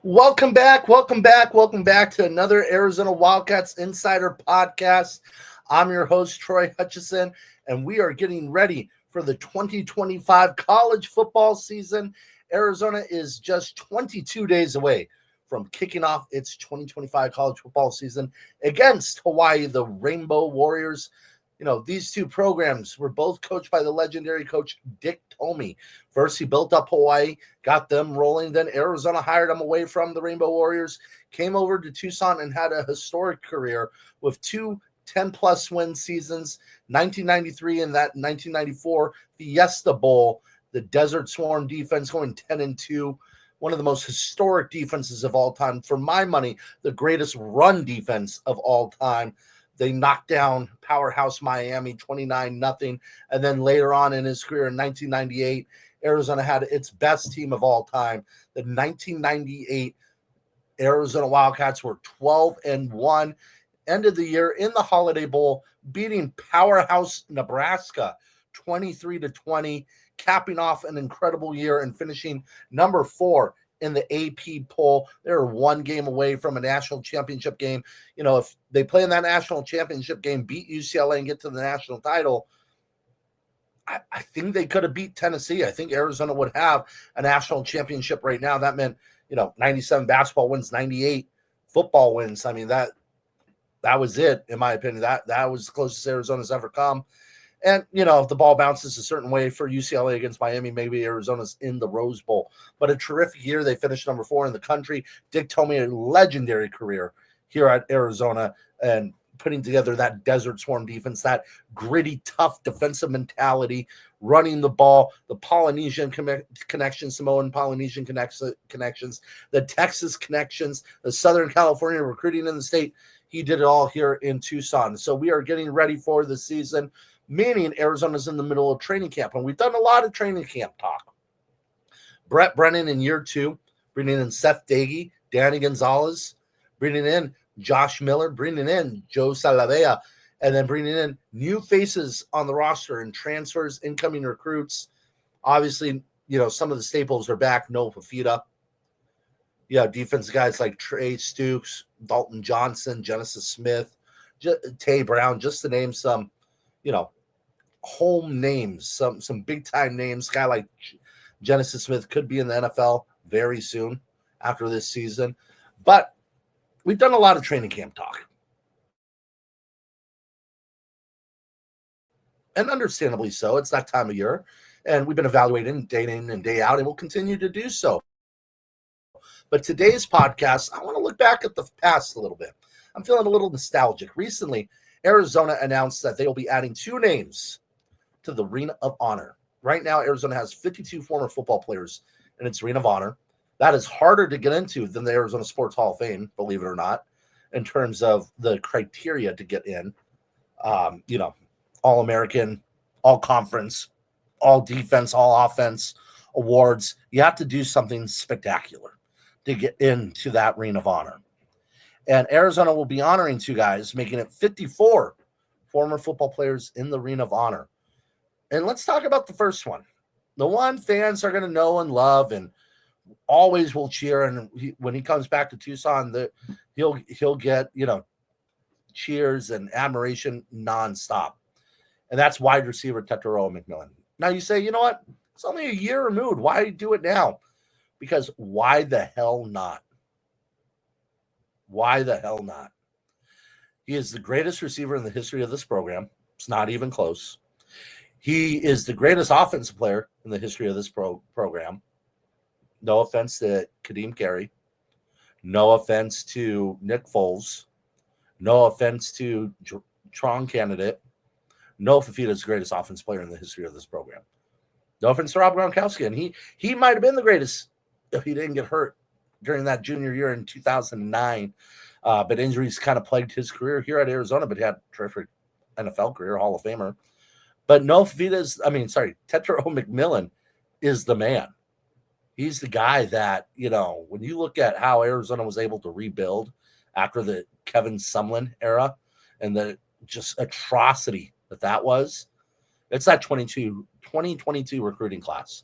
Welcome back to another Arizona Wildcats Insider Podcast. I'm your host, Troy Hutchison, and we are getting ready for the 2025 college football season. Arizona is just 22 days away from kicking off its 2025 college football season against Hawaii, the Rainbow Warriors. You know, these two programs were both coached by the legendary coach Dick Tomey. First, he built up Hawaii, got them rolling. Then Arizona hired him away from the Rainbow Warriors, came over to Tucson and had a historic career with two 10-plus win seasons, 1993 and that 1994 Fiesta Bowl, the Desert Swarm defense going 10-2, one of the most historic defenses of all time. For my money, the greatest run defense of all time. They knocked down powerhouse Miami 29-0. And then later on in his career in 1998, Arizona had its best team of all time. The 1998 Arizona Wildcats were 12-1. End of the year in the Holiday Bowl, beating powerhouse Nebraska 23-20, capping off an incredible year and finishing number 4 in the AP poll. They're one game away from a national championship game. You know, if they play in that national championship game, beat UCLA and get to the national title, I think they could have beat Tennessee. I think Arizona would have a national championship right now. That meant, 97 basketball wins, 98 football wins. I mean, that was it, in my opinion. That was the closest Arizona's ever come. And, if the ball bounces a certain way for UCLA against Miami, maybe Arizona's in the Rose Bowl. But a terrific year. They finished number 4 in the country. Dick Tomey, a legendary career here at Arizona and putting together that Desert Swarm defense, that gritty, tough defensive mentality, running the ball, the Polynesian connection, Samoan Polynesian connections, the Texas connections, the Southern California recruiting in the state. He did it all here in Tucson. So we are getting ready for the season, meaning Arizona's in the middle of training camp. And we've done a lot of training camp talk. Brett Brennan in year 2, bringing in Seth Dagey, Danny Gonzalez, bringing in Josh Miller, bringing in Joe Salavea, and then bringing in new faces on the roster and transfers, incoming recruits. Obviously, some of the staples are back. Noah Fafita. Defensive guys like Trey Stukes, Dalton Johnson, Genesis Smith, Tay Brown, just to name some, home names, some big-time names. Guy like Genesis Smith could be in the NFL very soon after this season. But we've done a lot of training camp talk. And understandably so. It's that time of year. And we've been evaluating day in and day out, and we'll continue to do so. But today's podcast, I want to look back at the past a little bit. I'm feeling a little nostalgic. Recently, Arizona announced that they will be adding 2 names to the Ring of Honor. Right now, Arizona has 52 former football players in its Ring of Honor. That is harder to get into than the Arizona Sports Hall of Fame, believe it or not, in terms of the criteria to get in. All-American, all-conference, all-defense, all-offense awards. You have to do something spectacular to get into that Ring of Honor. And Arizona will be honoring 2 guys, making it 54 former football players in the Ring of Honor. And let's talk about the first one. The one fans are going to know and love and always will cheer. And when he comes back to Tucson, he'll get, cheers and admiration nonstop. And that's wide receiver Tetairoa McMillan. Now you say, you know what? It's only a year removed. Why do it now? Because why the hell not? Why the hell not? He is the greatest receiver in the history of this program. It's not even close. He is the greatest offensive player in the history of this program. No offense to Kadeem Carey. No offense to Nick Foles. No offense to Tron candidate. Noah Fafita is the greatest offensive player in the history of this program. No offense to Rob Gronkowski. And he might have been the greatest if he didn't get hurt during that junior year in 2009. But injuries kind of plagued his career here at Arizona, but he had a terrific NFL career, Hall of Famer. But Noah Fafita Tetairoa McMillan is the man. He's the guy that, when you look at how Arizona was able to rebuild after the Kevin Sumlin era and the just atrocity that was, it's that 2022 recruiting class.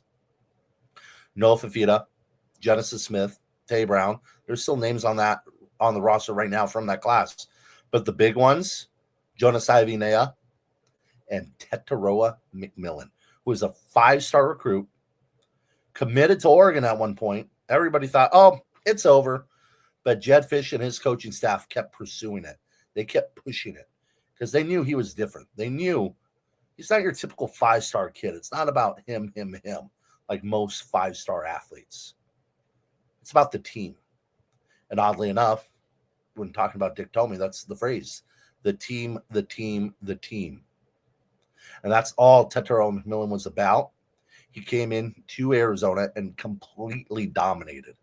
Noah Fafita, Genesis Smith, Tay Brown. There's still names on the roster right now from that class. But the big ones, Jonas Ivinea and Tetaroa McMillan, who is a 5-star recruit, committed to Oregon at one point. Everybody thought, oh, it's over. But Jed Fish and his coaching staff kept pursuing it. They kept pushing it because they knew he was different. They knew he's not your typical 5-star kid. It's not about him, like most 5-star athletes. It's about the team. And oddly enough, when talking about Dick Tomey, that's the phrase, the team, the team, the team. And that's all Tetaroa McMillan was about. He came into Arizona and completely dominated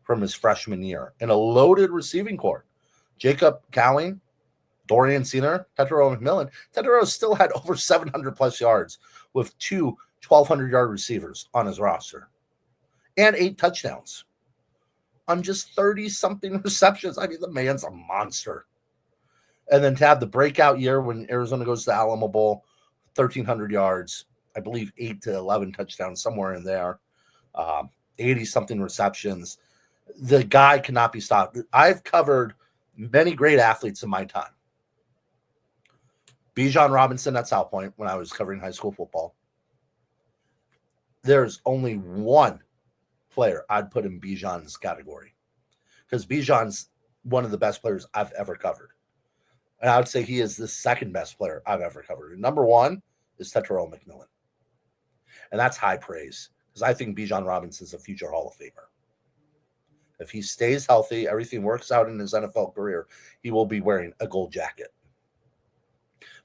from his freshman year in a loaded receiving corps. Jacob Cowling, Dorian Senior, Tetaroa McMillan. Tetaroa still had over 700 plus yards with 2 1,200-yard receivers on his roster and 8 touchdowns on just 30-something receptions. I mean, the man's a monster. And then to have the breakout year when Arizona goes to the Alamo Bowl, 1,300 yards, I believe 8 to 11 touchdowns, somewhere in there, 80-something receptions. The guy cannot be stopped. I've covered many great athletes in my time. Bijan Robinson at South Point when I was covering high school football. There's only one player I'd put in Bijan's category because Bijan's one of the best players I've ever covered. And I would say he is the second best player I've ever covered. And number one is Tetaroa McMillan. And that's high praise because I think Bijan Robinson is a future Hall of Famer. If he stays healthy, everything works out in his NFL career, he will be wearing a gold jacket.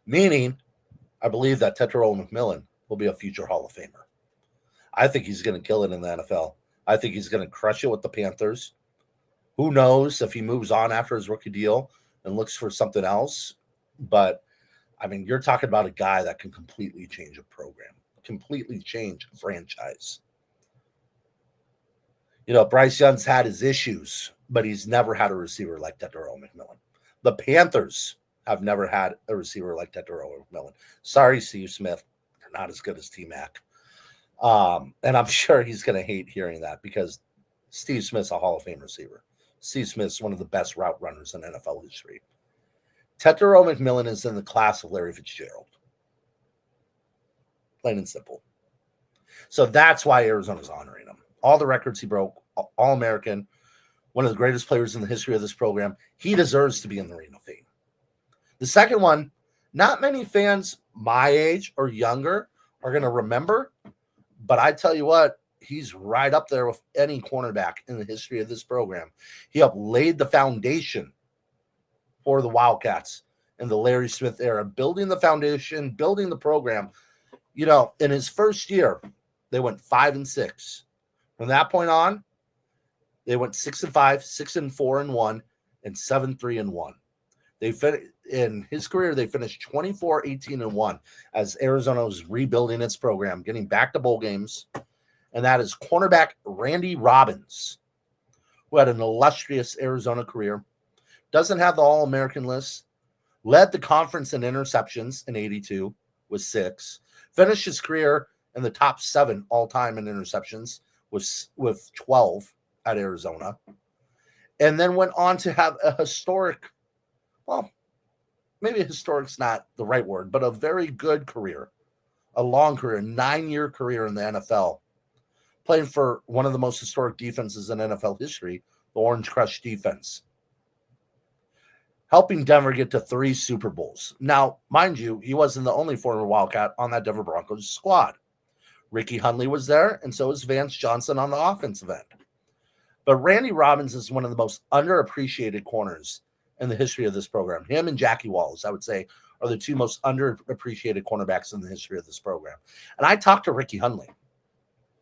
Meaning, I believe that Tetaroa McMillan will be a future Hall of Famer. I think he's going to kill it in the NFL. I think he's going to crush it with the Panthers. Who knows if he moves on after his rookie deal and looks for something else. But, I mean, you're talking about a guy that can completely change a program, completely change a franchise. You know, Bryce Young's had his issues, but he's never had a receiver like Tetaroa McMillan. The Panthers have never had a receiver like Tetaroa McMillan. Sorry, Steve Smith. They're not as good as T-Mac. And I'm sure he's going to hate hearing that because Steve Smith's a Hall of Fame receiver. Steve Smith's one of the best route runners in NFL history. Tetaroa McMillan is in the class of Larry Fitzgerald. Plain and simple. So that's why Arizona's honoring him. All the records he broke, All-American, one of the greatest players in the history of this program. He deserves to be in the Ring of Fame. The second one, not many fans my age or younger are going to remember, but I tell you what, he's right up there with any cornerback in the history of this program. He helped laid the foundation for the Wildcats in the Larry Smith era, building the foundation, building the program. You know, in his first year, they went 5-6. From that point on, they went 6-5, 6-4-1, and 7-3-1. They in his career, they finished 24-18-1 as Arizona was rebuilding its program, getting back to bowl games. And that is cornerback Randy Robbins, who had an illustrious Arizona career, doesn't have the All-American list, led the conference in interceptions in 82 with 6, finished his career in the top 7 all-time in interceptions with 12 at Arizona, and then went on to have a historic, well, maybe historic's not the right word, but a very good career, a long career, 9-year career in the NFL, playing for one of the most historic defenses in NFL history, the Orange Crush defense, helping Denver get to 3 Super Bowls. Now, mind you, he wasn't the only former Wildcat on that Denver Broncos squad. Ricky Hundley was there, and so was Vance Johnson on the offensive end. But Randy Robbins is one of the most underappreciated corners in the history of this program. Him and Jackie Wallace, I would say, are the 2 most underappreciated cornerbacks in the history of this program. And I talked to Ricky Hundley.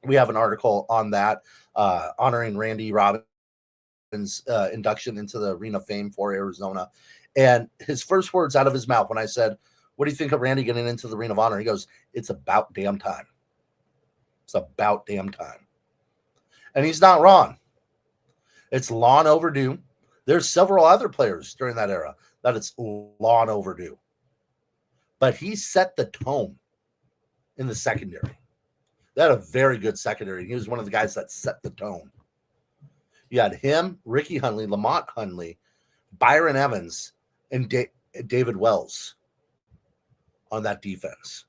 We have an article on that, honoring Randy Robbins' induction into the Ring of Fame for Arizona. And his first words out of his mouth when I said, "What do you think of Randy getting into the Ring of Honor?" He goes, "It's about damn time. It's about damn time." And he's not wrong. It's long overdue. There's several other players during that era that it's long overdue. But he set the tone in the secondary. They had a very good secondary. He was one of the guys that set the tone. You had him, Ricky Hundley, Lamont Hundley, Byron Evans, and David Wells on that defense.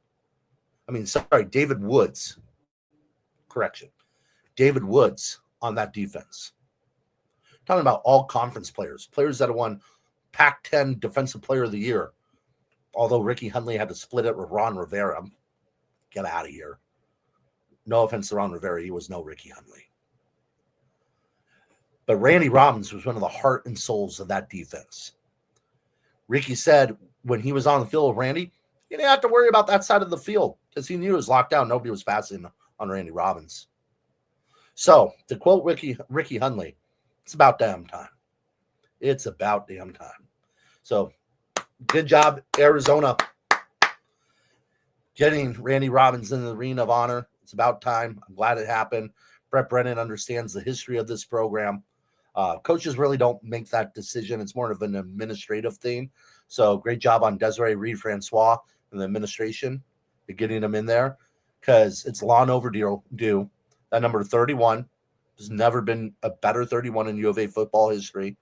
David Woods. Correction. David Woods on that defense. Talking about all conference players that have won Pac-10 Defensive Player of the Year. Although Ricky Hundley had to split it with Ron Rivera. Get out of here. No offense to Ron Rivera. He was no Ricky Hundley. But Randy Robbins was one of the heart and souls of that defense. Ricky said when he was on the field with Randy, he didn't have to worry about that side of the field because he knew it was locked down. Nobody was passing on Randy Robbins. So, to quote Ricky Hundley, it's about damn time. It's about damn time. So, good job, Arizona, getting Randy Robbins in the Ring of Honor. It's about time. I'm glad it happened. Brett Brennan understands the history of this program. Coaches really don't make that decision. It's more of an administrative thing. So great job on Desiree Reed-Francois and the administration to getting them in there because it's long overdue. That number 31 has never been a better 31 in U of A football history.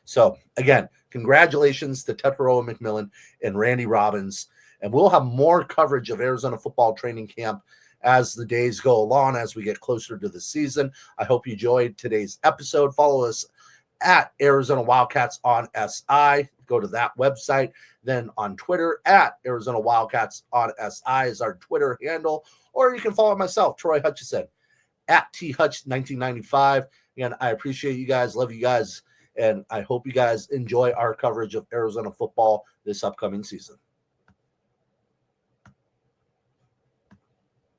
So, again, congratulations to Tetairoa McMillan and Randy Robbins. And we'll have more coverage of Arizona football training camp as the days go along, as we get closer to the season. I hope you enjoyed today's episode. Follow us at Arizona Wildcats on SI. Go to that website. Then on Twitter, at Arizona Wildcats on SI is our Twitter handle. Or you can follow myself, Troy Hutchison, at THutch1995. Again, I appreciate you guys. Love you guys. And I hope you guys enjoy our coverage of Arizona football this upcoming season.